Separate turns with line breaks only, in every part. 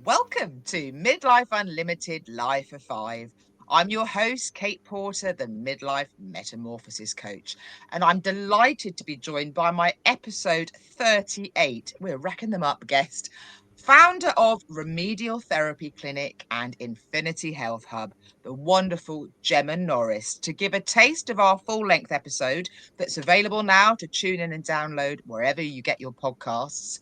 Welcome to Midlife Unlimited Life for Five. I'm your host, Kate Porter, the Midlife Metamorphosis Coach, and I'm delighted to be joined by my episode 38, we're racking them up, guest, founder of Remedial Therapy Clinic and Infinity Health Hub, the wonderful Gemma Norris, to give a taste of our full-length episode that's available now to tune in and download wherever you get your podcasts.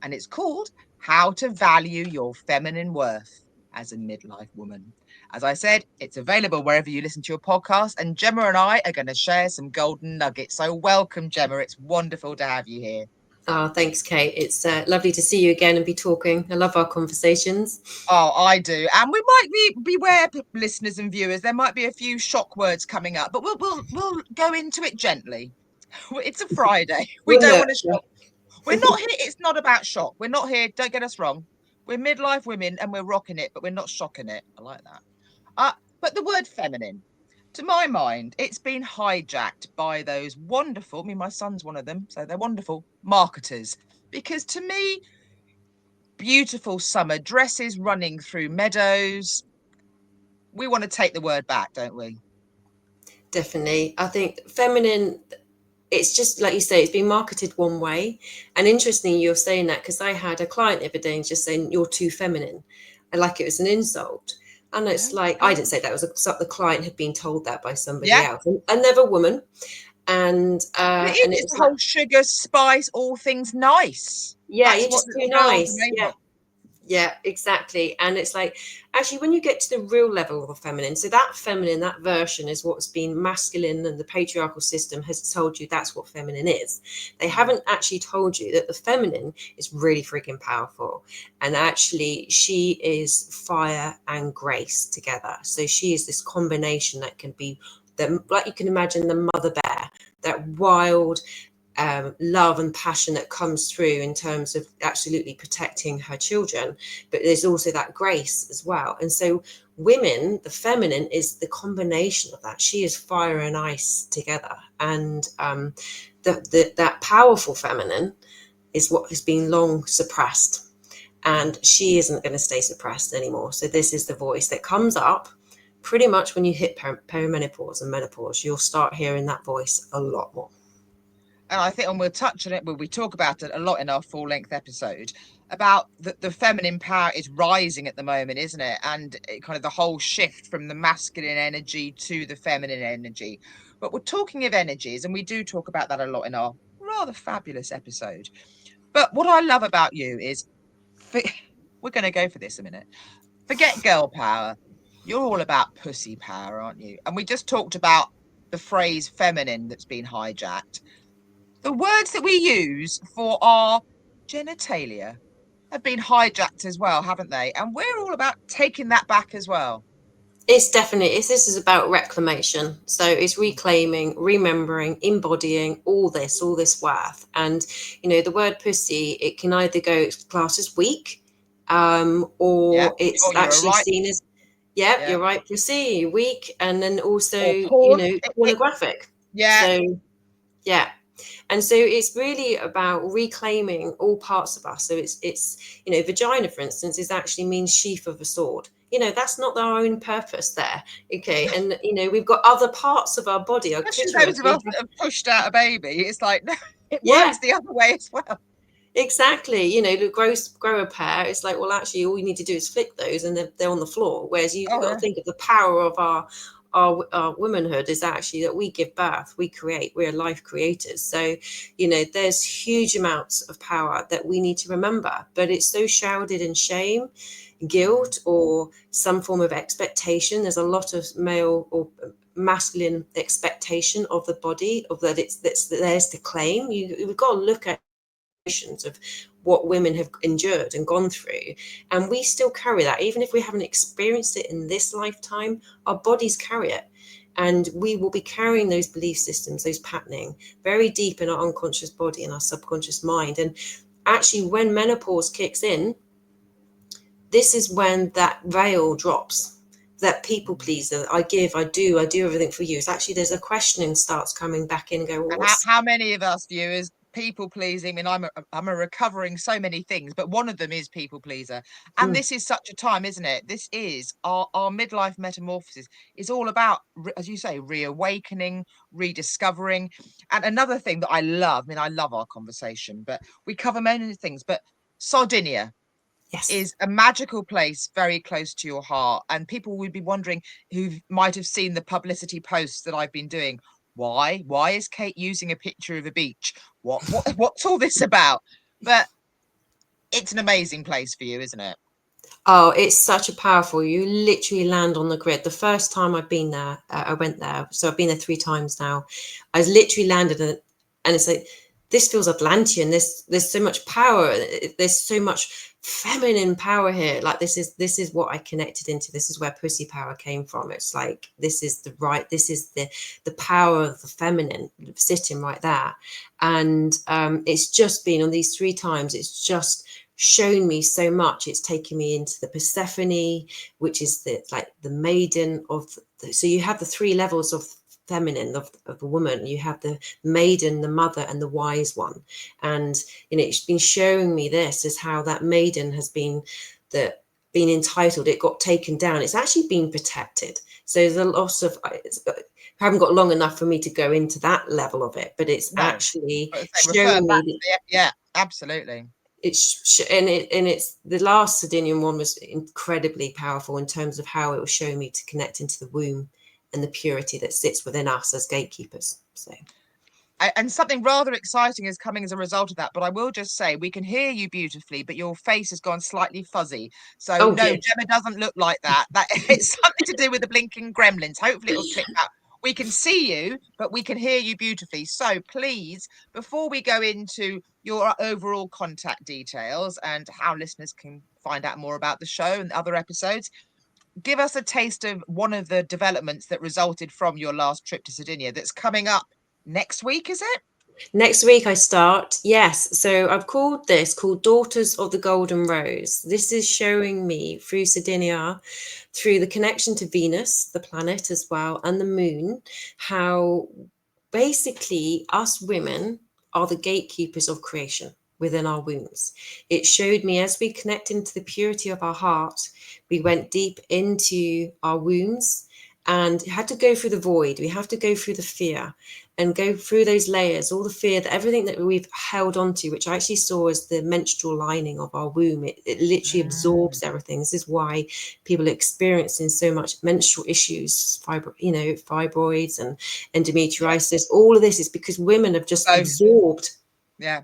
And it's called How to Value Your Feminine Worth as a Midlife Woman. As I said, it's available wherever you listen to your podcast, and Gemma and I are going to share some golden nuggets. So welcome, Gemma. It's wonderful to have you here.
Oh, thanks, Kate. It's lovely to see you again and be talking. I love our conversations.
Oh, I do. And we might beware, listeners and viewers, there might be a few shock words coming up, but we'll go into it gently. It's a Friday. We
We'll
don't want to
nurture.
shock. We're not here. It's not about shock. We're not here. Don't get us wrong. We're midlife women and we're rocking it, but we're not shocking it. I like that. But the word feminine, to my mind, it's been hijacked by those wonderful, I mean, my son's one of them, so they're wonderful marketers. Because to me, beautiful summer dresses running through meadows, we want to take the word back, don't we?
Definitely. I think feminine, it's just like you say, it's been marketed one way. And interestingly, you're saying that because I had a client the other day and just saying, you're too feminine. And like it was an insult. And it's like, I didn't say that. It was the client had been told that by somebody
Yeah.
else. Another woman. And
it's the whole sugar, spice, all things nice.
Yeah,
That's
you're just too
girls
nice.
enable.
Yeah, exactly. And it's like, actually, when you get to the real level of the feminine, so that feminine, that version is what's been masculine, and the patriarchal system has told you that's what feminine is. They haven't actually told you that the feminine is really freaking powerful. And actually, she is fire and grace together. So she is this combination that can be, like you can imagine the mother bear, that wild, love and passion that comes through in terms of absolutely protecting her children, but there's also that grace as well. And so women, the feminine is the combination of that. She is fire and ice together, and that powerful feminine is what has been long suppressed, and she isn't going to stay suppressed anymore. So this is the voice that comes up pretty much when you hit perimenopause and menopause. You'll start hearing that voice a lot more.
And I think, and we'll touch on it, we talk about it a lot in our full-length episode, about the feminine power is rising at the moment, isn't it? And kind of the whole shift from the masculine energy to the feminine energy. But we're talking of energies, and we do talk about that a lot in our rather fabulous episode. But what I love about you is, we're going to go for this a minute. Forget girl power. You're all about pussy power, aren't you? And we just talked about the phrase feminine that's been hijacked. The words that we use for our genitalia have been hijacked as well, haven't they? And we're all about taking that back as well.
It's definitely, this is about reclamation. So it's reclaiming, remembering, embodying all this worth. And, the word pussy, it can either go classed as weak, or it's actually seen as, you're right, pussy, weak, and then also, pornographic.
Yeah.
So, yeah. And so it's really about reclaiming all parts of us. So it's vagina, for instance, is actually means sheath of a sword. That's not our own purpose there. Okay. And, we've got other parts of our body. Our
those of us that have pushed out a baby, it's like, no, it works the other way as well.
Exactly. Grow a pair. It's like, well, actually, all you need to do is flick those and they're on the floor. Whereas you've got to think of the power of our womanhood is actually that we give birth, we create, we're life creators. So, there's huge amounts of power that we need to remember, but it's so shrouded in shame, guilt, or some form of expectation. There's a lot of male or masculine expectation of the body, of that that's theirs to claim. We've got to look at of what women have endured and gone through, and we still carry that. Even if we haven't experienced it in this lifetime, our bodies carry it, and we will be carrying those belief systems, those patterning, very deep in our unconscious body and our subconscious mind. And actually, when menopause kicks in, this is when that veil drops, that people pleaser, I do everything for you. It's actually, there's a questioning starts coming back in and go,
well, how many of us viewers people pleasing. I mean, I'm a recovering so many things, but one of them is people pleaser. And this is such a time, isn't it? This is our midlife metamorphosis is all about, as you say, reawakening, rediscovering. And another thing that I love, I mean, I love our conversation, but we cover many things, but Sardinia
Yes.
is a magical place very close to your heart. And people would be wondering, who might have seen the publicity posts that I've been doing. Why is Kate using a picture of a beach? What's all this about? But it's an amazing place for you, isn't it?
Oh, it's such a powerful, you literally land on the grid. The first time I've been there, I went there. So I've been there 3 times now. I was literally landed and it's like, this feels Atlantean. There's so much power. There's so much feminine power here. Like this is what I connected into. This is where pussy power came from. It's like, this is the power of the feminine sitting right there. And it's just been on these 3 times. It's just shown me so much. It's taken me into the Persephone, which is the maiden of so you have the 3 levels of feminine of a woman. You have the maiden, the mother, and the wise one. And it's been showing me this is how that maiden has been entitled. It got taken down. It's actually been protected. So there's a loss of I haven't got long enough for me to go into that level of it, but it's actually
Refer
showing
back
me
to yeah, absolutely.
It's the last Sardinian one was incredibly powerful in terms of how it was showing me to connect into the womb and the purity that sits within us as gatekeepers. So
And something rather exciting is coming as a result of that. But I will just say, we can hear you beautifully, but your face has gone slightly fuzzy. So
oh
no,
dear.
Gemma doesn't look like that. That it's something to do with the blinking gremlins. Hopefully it'll click out. We can see you, but we can hear you beautifully. So please, before we go into your overall contact details and how listeners can find out more about the show and other episodes, give us a taste of one of the developments that resulted from your last trip to Sardinia that's coming up next week, is it?
Next week I start. Yes. So I've called Daughters of the Golden Rose. This is showing me through Sardinia, through the connection to Venus, the planet as well, and the moon, how basically us women are the gatekeepers of creation within our wombs. It showed me as we connect into the purity of our heart, we went deep into our wombs and had to go through the void. We have to go through the fear and go through those layers, all the fear, that everything that we've held onto, which I actually saw as the menstrual lining of our womb. It literally absorbs everything. This is why people are experiencing so much menstrual issues, fibroids and endometriosis. All of this is because women have just
Both.
absorbed
Yeah.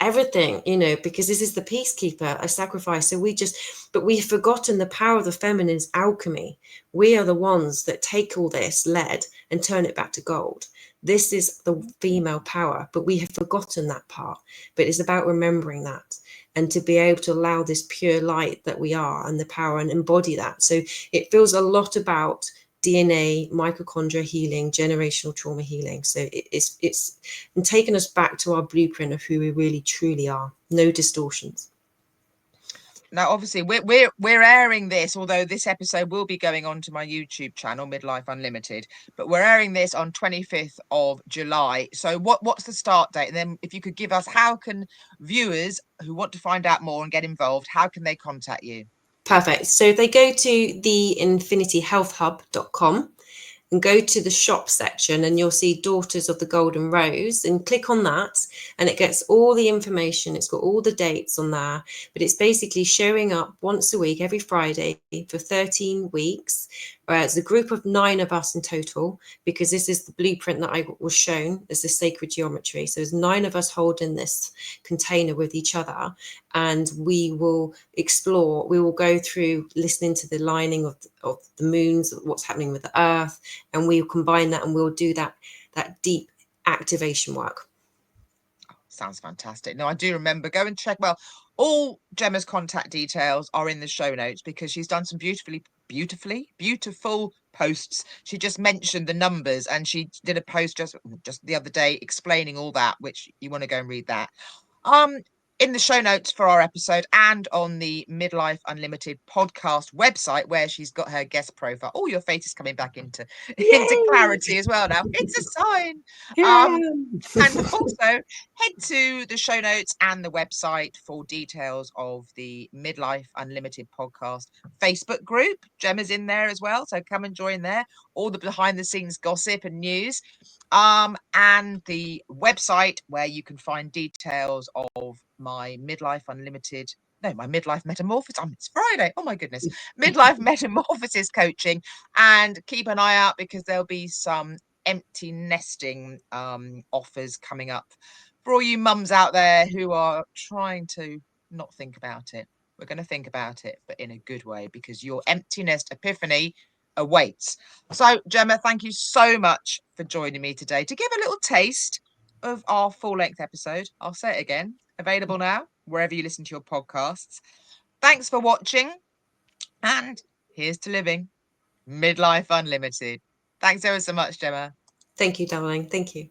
everything, because this is the peacekeeper, a sacrifice. So but we've forgotten the power of the feminine's alchemy. We are the ones that take all this lead and turn it back to gold. This is the female power, but we have forgotten that part. But it's about remembering that and to be able to allow this pure light that we are and the power and embody that. So it feels a lot about DNA, mitochondria healing, generational trauma healing. So it's and taking us back to our blueprint of who we really truly are. No distortions.
Now, obviously, we're airing this, although this episode will be going on to my YouTube channel, Midlife Unlimited. But we're airing this on 25th of July. So what's the start date? And then if you could give us, how can viewers who want to find out more and get involved, how can they contact you?
Perfect. So if they go to theinfinityhealthhub.com and go to the shop section, and you'll see Daughters of the Golden Rose, and click on that, and it gets all the information. It's got all the dates on there, but it's basically showing up once a week, every Friday for 13 weeks. It's a group of 9 of us in total, because this is the blueprint that I was shown as the sacred geometry. So there's 9 of us holding this container with each other, and we will explore, we will go through listening to the lining of the moons, what's happening with the earth, and we'll combine that, and we'll do that deep activation work.
Sounds fantastic. No, I do remember. Go and check. Well, all Gemma's contact details are in the show notes, because she's done some beautiful posts. She just mentioned the numbers, and she did a post just the other day explaining all that, which you want to go and read that. in the show notes for our episode and on the Midlife Unlimited podcast website, where she's got her guest profile. Oh, your face is coming back into clarity as well now. It's a sign.
Here I am.
And also head to the show notes and the website for details of the Midlife Unlimited podcast Facebook group. Gemma's in there as well, so come and join there. All the behind the scenes gossip and news. And the website where you can find details of my Midlife Unlimited, no, my Midlife Metamorphosis. It's Friday. Oh my goodness. Midlife Metamorphosis coaching. And keep an eye out because there'll be some empty nesting offers coming up for all you mums out there who are trying to not think about it. We're going to think about it, but in a good way, because your empty nest epiphany awaits. So, Gemma, thank you so much for joining me today to give a little taste of our full-length episode. I'll say it again, available now wherever you listen to your podcasts. Thanks for watching, and here's to living Midlife Unlimited. Thanks ever so much, Gemma.
Thank you, darling. Thank you.